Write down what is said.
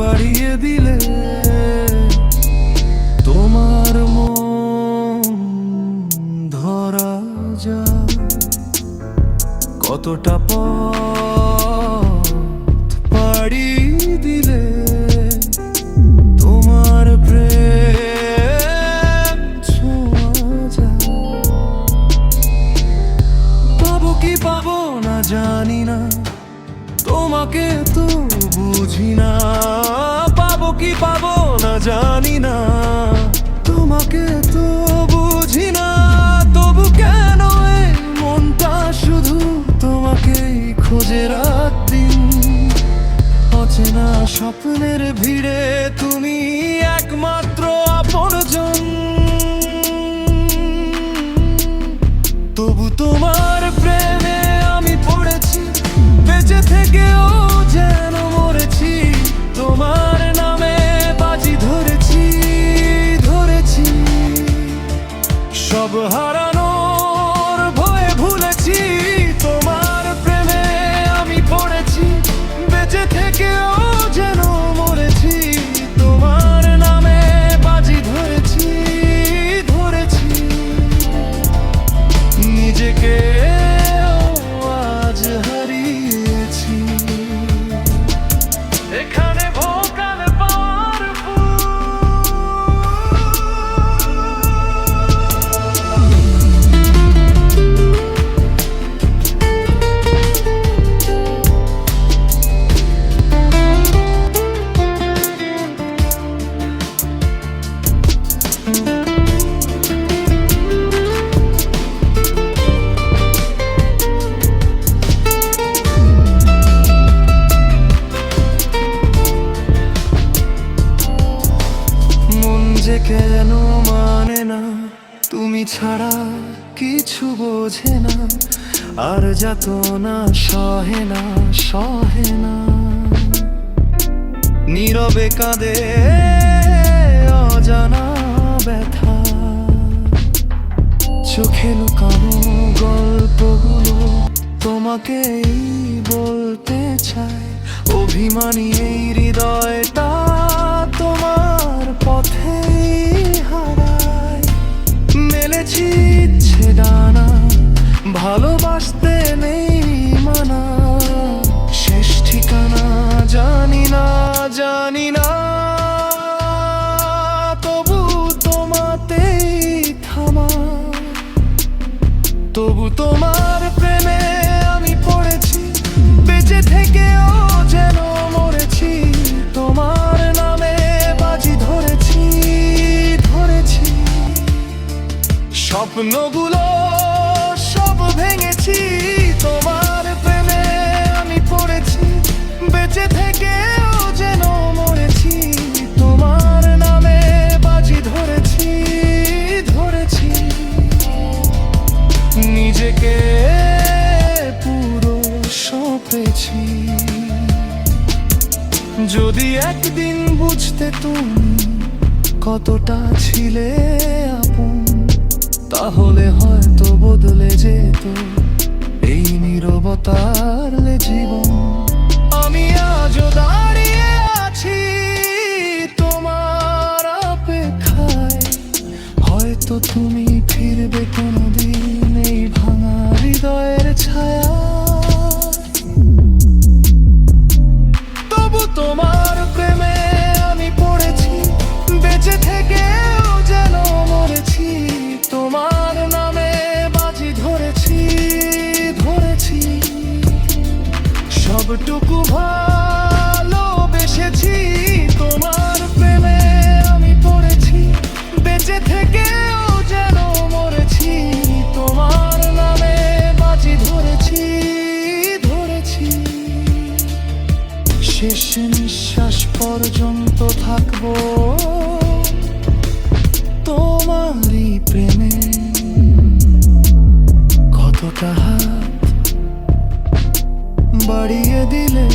বাড়িয়ে দিলে তোমার মন ধরা যায়। কতটা পথ পাড়ি দিলে তোমার প্রেম ছোঁয়া যায়। পাবো কি পাবো না জানি না, তোমাকে তো বুঝি না। পাবো কি পাবো না জানি না, তোমাকে তো বুঝি না। তবু কেন এই মনটা শুধু তোমাকেই খোঁজে রাত দিন। অচেনা স্বপ্নের ভিড়ে তুমি একমাত্র আপনজন। তবু তোমার প্রেমে আমি পড়েছি, বেঁচে থেকেও যেন মরেছি। তোমার নামে বাজি ধরেছি, ধরেছি। সব হারানোর ভয়ে ভুলেছি, তোমার প্রেমে আমি পড়েছি, বেঁচে থেকেও যেন মরেছি। তোমার নামে বাজি ধরেছি, ধরেছি। নিজেকে আজ হারিয়েছি এখানে ভোকাল পাওয়ার যে কেন মানে না, তুমি ছাড়া কিছু বোঝে না। আর যাত না সহে না, সহে না। নীরবে কাঁদে অজানা ব্যথা, চোখে লুকানো গল্পগুলো তোমাকেই বলতে চাই। অভিমানী এই হৃদয়টা তোমার পথে হারায়। মেলেছি ইচ্ছে ডানা, ভালোবাসতে নেই মানা। শেষ ঠিকানা জানি না, জানি না। তবু তোমাতেই থামা, তবু তোমার প্রেমে আমি পড়েছি, বেঁচে থেকেও যেন মরেছি। তোমার নামে বাজি ধরেছি, ধরেছি। স্বপ্নগুলো সব ভেঙেছি, তোমার প্রেমে আমি পড়েছি, বেঁচে থেকেও যেন মরেছি। তোমার নামে বাজি ধরেছি, ধরেছি। নিজেকে পুরো সঁপেছি। যদি একদিন বুঝতে তুমি কতটা ছিলে আপন, তাহলে হয়তো বদলে যেত এই নীরবতার জীবন। আমি আজও দাঁড়িয়ে আছি তোমার অপেক্ষায়। হয়তো তুমি ফিরবে কোনোদিন এই ভাঙা হৃদয়ের ছায়া। তবু তোমার প্রেমে আমি পড়েছি, বেঁচে থেকেও যেন মরেছি। তোমার নামে বাজি ধরেছি, ধরেছি। সবটুকু ভালোবেসেছি, তোমার প্রেমে আমি পড়েছি, বেঁচে থেকেও যেন মরেছি। তোমার নামে বাজি ধরেছি, ধরেছি। শেষ নিঃশ্বাস পর্যন্ত থাকবো তোমারই প্রেমে। কতটা হাত বাড়িয়ে দিলে